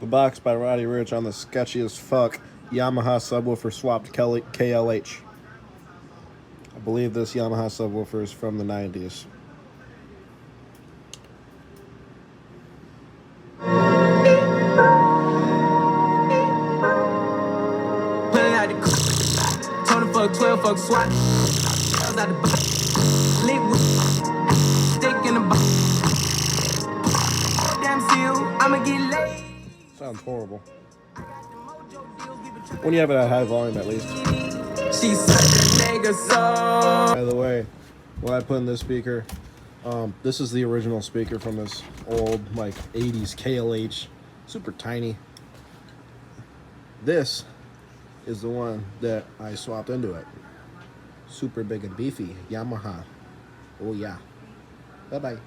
The box by Roddy Rich on the sketchy as fuck Yamaha subwoofer swapped KLH. I believe this Yamaha subwoofer is from the 90s. Fuck 12, fuck SWAT. Lit with stick in the box. Damn seal, I'ma get laid. Sounds horrible. When you have it at high volume, at least. She such a nigga so. By the way, what I put in this speaker, this is the original speaker from this old, like, 80s KLH. Super tiny. This is the one that I swapped into it. Super big and beefy Yamaha. Oh yeah. Bye-bye.